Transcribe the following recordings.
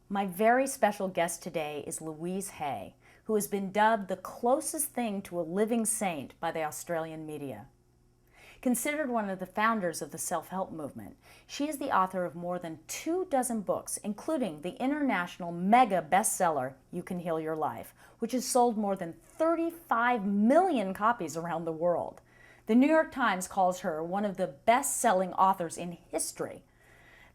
My very special guest today is Louise Hay, who has been dubbed the closest thing to a living saint by the Australian media. Considered one of the founders of the self-help movement, she is the author of more than 24 books, including the international mega bestseller, You Can Heal Your Life, which has sold more than 35 million copies around the world. The New York Times calls her one of the best-selling authors in history.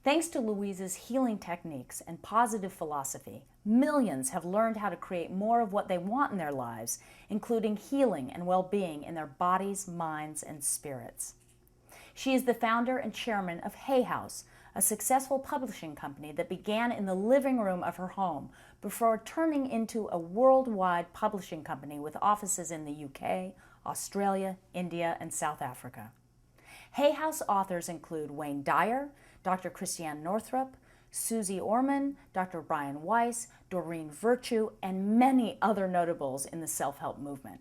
Thanks to Louise's healing techniques and positive philosophy, millions have learned how to create more of what they want in their lives, including healing and well-being in their bodies, minds, and spirits. She is the founder and chairman of Hay House, a successful publishing company that began in the living room of her home before turning into a worldwide publishing company with offices in the UK, Australia, India, and South Africa. Hay House authors include Wayne Dyer, Dr. Christiane Northrup, Susie Orman, Dr. Brian Weiss, Doreen Virtue, and many other notables in the self-help movement.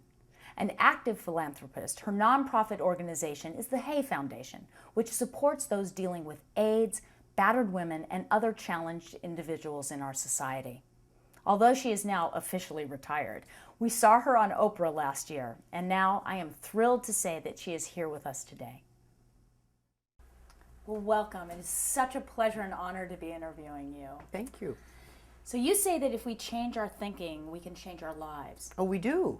An active philanthropist, her nonprofit organization is the Hay Foundation, which supports those dealing with AIDS, battered women, and other challenged individuals in our society. Although she is now officially retired, we saw her on Oprah last year, and now I am thrilled to say that she is here with us today. Well, welcome. It is such a pleasure and honor to be interviewing you. Thank you. So you say that if we change our thinking, we can change our lives. Oh, we do.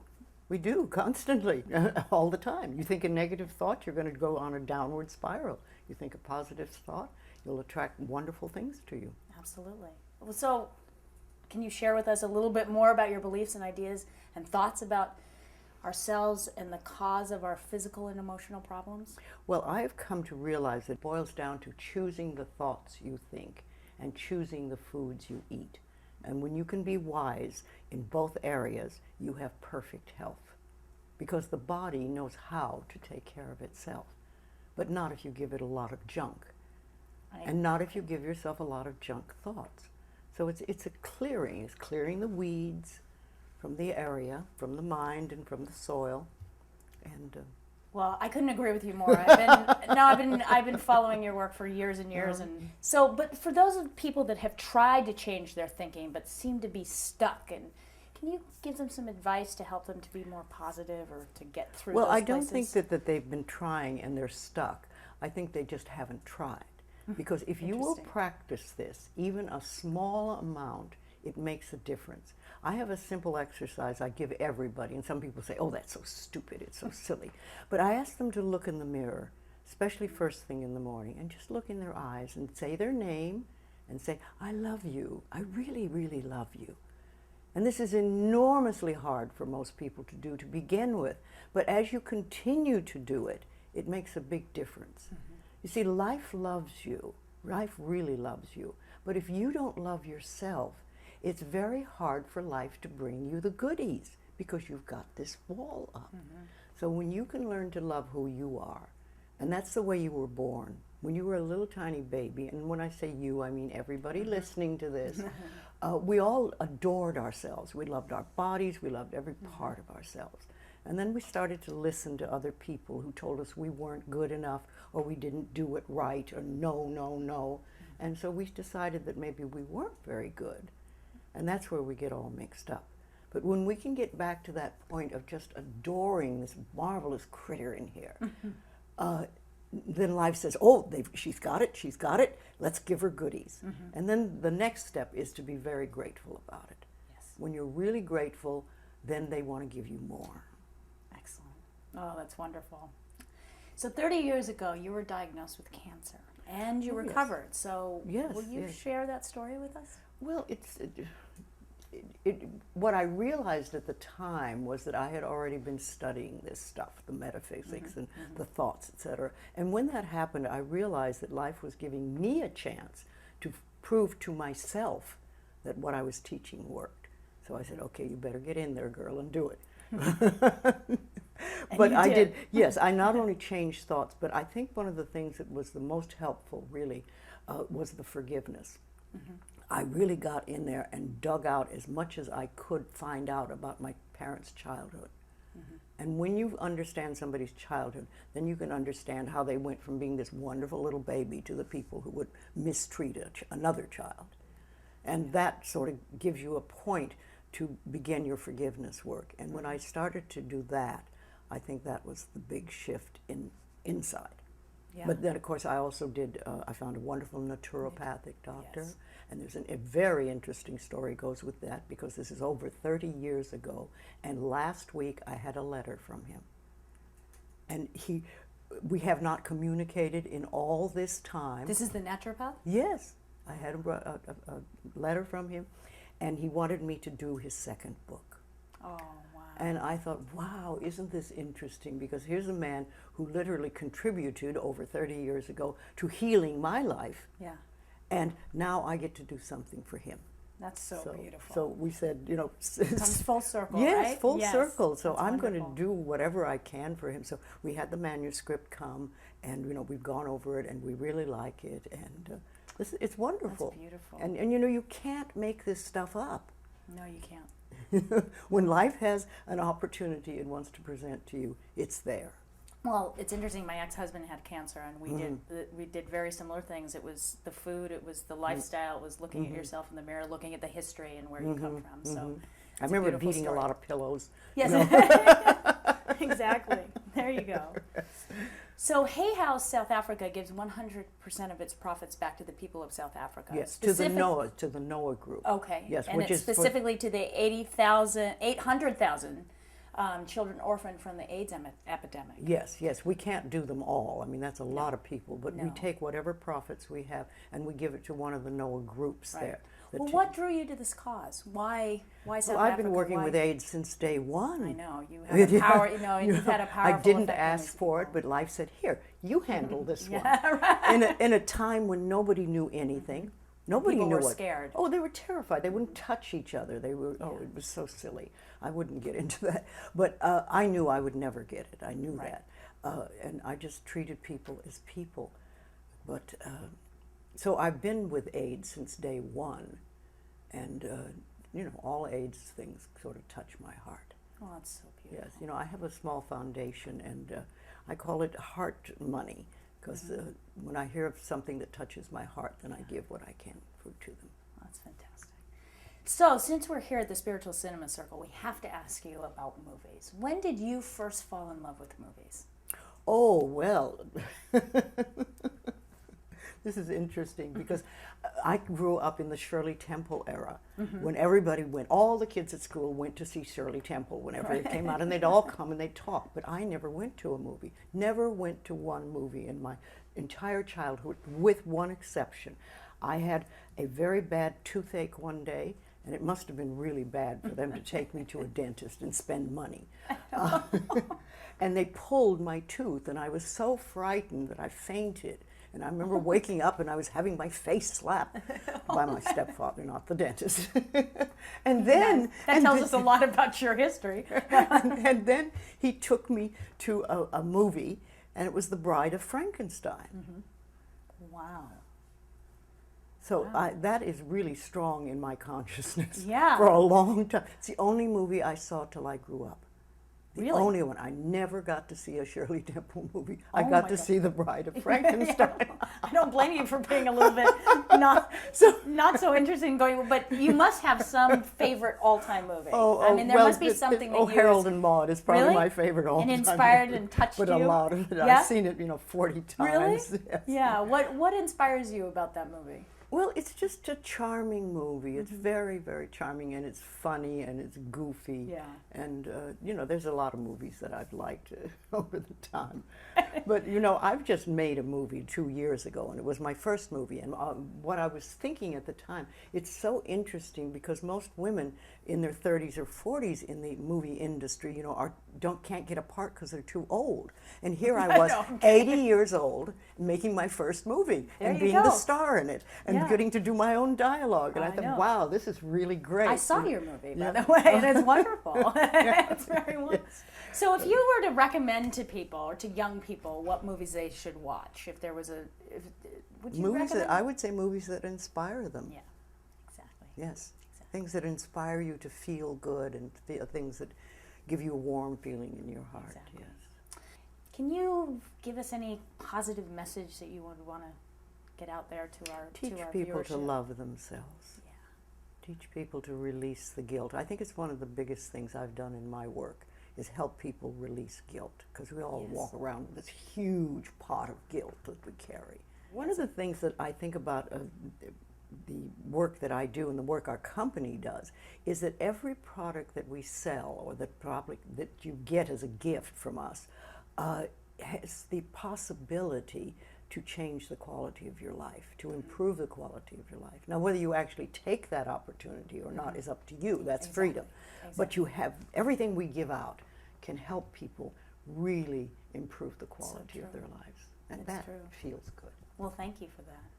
We do, constantly, all the time. You think a negative thought, you're going to go on a downward spiral. You think a positive thought, you'll attract wonderful things to you. Absolutely. Well, so can you share with us a little bit more about your beliefs and ideas and thoughts about ourselves and the cause of our physical and emotional problems? Well, I have come to realize it boils down to choosing the thoughts you think and choosing the foods you eat. And when you can be wise in both areas, you have perfect health. Because the body knows how to take care of itself, but not if you give it a lot of junk. And not if you give yourself a lot of junk thoughts. So it's a clearing. It's clearing the weeds from the area, from the mind, and from the soil. And well, I couldn't agree with you more. I've been following your work for years and years, and so. But for those of people that have tried to change their thinking but seem to be stuck, and can you give them some advice to help them to be more positive or to get through? Well, those I don't places? think that they've been trying and they're stuck. I think they just haven't tried. Because if you will practice this, even a small amount, it makes a difference. I have a simple exercise I give everybody, and some people say, oh, that's so stupid, it's so silly. But I ask them to look in the mirror, especially first thing in the morning, and just look in their eyes and say their name and say, I love you, I really, really love you. And this is enormously hard for most people to do to begin with, but as you continue to do it, it makes a big difference. You see, life loves you, life really loves you, but if you don't love yourself, it's very hard for life to bring you the goodies because you've got this wall up. So when you can learn to love who you are, and that's the way you were born, when you were a little tiny baby, and when I say you, I mean everybody listening to this, we all adored ourselves. We loved our bodies, we loved every part of ourselves. And then we started to listen to other people who told us we weren't good enough, or we didn't do it right, or no, no, no. And so we decided that maybe we weren't very good. And that's where we get all mixed up. But when we can get back to that point of just adoring this marvelous critter in here, then life says, oh, she's got it, let's give her goodies. And then the next step is to be very grateful about it. Yes. When you're really grateful, then they want to give you more. Excellent. Oh, that's wonderful. So 30 years ago, you were diagnosed with cancer, and you recovered. So will you share that story with us? Well, what I realized at the time was that I had already been studying this stuff, the metaphysics and the thoughts, etc. And when that happened, I realized that life was giving me a chance to prove to myself that what I was teaching worked. So I said, okay, you better get in there, girl, and do it. But I did, yes, I not only changed thoughts, but I think one of the things that was the most helpful, really, was the forgiveness. I really got in there and dug out as much as I could find out about my parents' childhood. And when you understand somebody's childhood, then you can understand how they went from being this wonderful little baby to the people who would mistreat another child. And that sort of gives you a point to begin your forgiveness work. And when I started to do that, I think that was the big shift inside. Yeah. But then, of course, I also did, I found a wonderful naturopathic doctor. Yes. And there's a very interesting story goes with that, because this is over 30 years ago. And last week I had a letter from him. And we have not communicated in all this time. This is the naturopath? Yes. I had a letter from him, and he wanted me to do his second book. Oh, wow. And I thought, wow, isn't this interesting? Because here's a man who literally contributed over 30 years ago to healing my life. Yeah. And now I get to do something for him. That's so beautiful. So we said, it comes full circle, yes, right? Full circle. So I'm wonderful. going to do whatever I can for him. So we had the manuscript come, and we've gone over it, and we really like it, and it's wonderful. That's beautiful. And you can't make this stuff up. No, you can't. When life has an opportunity it wants to present to you, it's there. Well, it's interesting. My ex-husband had cancer, and we did very similar things. It was the food, it was the lifestyle, it was looking at yourself in the mirror, looking at the history and where you come from. So I remember beating a lot of pillows. Yes, exactly. There you go. So Hay House South Africa gives 100% of its profits back to the people of South Africa. Yes, to the NOAA group. Okay. Yes, and which it's is specifically to the 800,000 children orphaned from the AIDS epidemic. Yes, we can't do them all. I mean, that's a lot of people, but we take whatever profits we have and we give it to one of the NOAA groups there. Well, what drew you to this cause? Why South Africa? I've been working with AIDS since day one. I know, you have a power, you've had a powerful I didn't effect ask for it, but life said, here, you handle this one. Right. In a time when nobody knew anything. Nobody People knew were what. scared. Oh, they were terrified. They wouldn't touch each other. They were. Oh, it was so silly. I wouldn't get into that. But I knew I would never get it. I knew that, and I just treated people as people. But so I've been with AIDS since day one, and all AIDS things sort of touch my heart. Oh, that's so beautiful. Yes, I have a small foundation, and I call it Heart Money. Because when I hear of something that touches my heart, then I give what I can to them. That's fantastic. So, since we're here at the Spiritual Cinema Circle, we have to ask you about movies. When did you first fall in love with movies? Oh, well, this is interesting because I grew up in the Shirley Temple era when everybody all the kids at school went to see Shirley Temple whenever it came out, and they'd all come and they'd talk. But I never went to a movie, never went to one movie in my entire childhood, with one exception. I had a very bad toothache one day, and it must have been really bad for them to take me to a dentist and spend money. And they pulled my tooth, and I was so frightened that I fainted. And I remember waking up and I was having my face slapped by my stepfather, not the dentist. And then that tells us a lot about your history. and then he took me to a movie, and it was The Bride of Frankenstein. Wow. So that is really strong in my consciousness Yeah. for a long time. It's the only movie I saw till I grew up. The Really? only one. I never got to see a Shirley Temple movie. I got to see The Bride of Frankenstein. I don't blame you for being a little bit not so interested in going, but you must have some favorite all-time movie. I mean, there must be something that you... Harold and Maude is probably Really? my favorite all-time And inspired movie. and touched but you? But a lot of it. Yeah? I've seen it, 40 times. Really? Yes. Yeah. What inspires you about that movie? Well, it's just a charming movie. It's very, very charming, and it's funny, and it's goofy. Yeah. And, there's a lot of movies that I've liked over the time. But, I've just made a movie 2 years ago, and it was my first movie. And what I was thinking at the time, it's so interesting because most women in their 30s or 40s in the movie industry, can't get a part because they're too old. And here I was, 80 years old, making my first movie and being the star in it and getting to do my own dialogue. And I thought, wow, this is really great. I saw your movie, by the way, and it's wonderful. It's very wonderful. Yes. So if you were to recommend to people or to young people what movies they should watch, if there was would you recommend? I would say movies that inspire them. Yeah, exactly. Yes, things that inspire you to feel good and things that give you a warm feeling in your heart. Exactly. Yes. Can you give us any positive message that you would want to get out there to our Teach people viewership? to love themselves. Yeah. Teach people to release the guilt. I think it's one of the biggest things I've done in my work is help people release guilt, because we all walk around with this huge pot of guilt that we carry. One of the things that I think about the work that I do and the work our company does is that every product that we sell or that you get as a gift from us has the possibility to change the quality of your life, to improve the quality of your life. Now, whether you actually take that opportunity or not is up to you. That's freedom. But you have, everything we give out can help people really improve the quality of their lives. And that feels good. Well, thank you for that.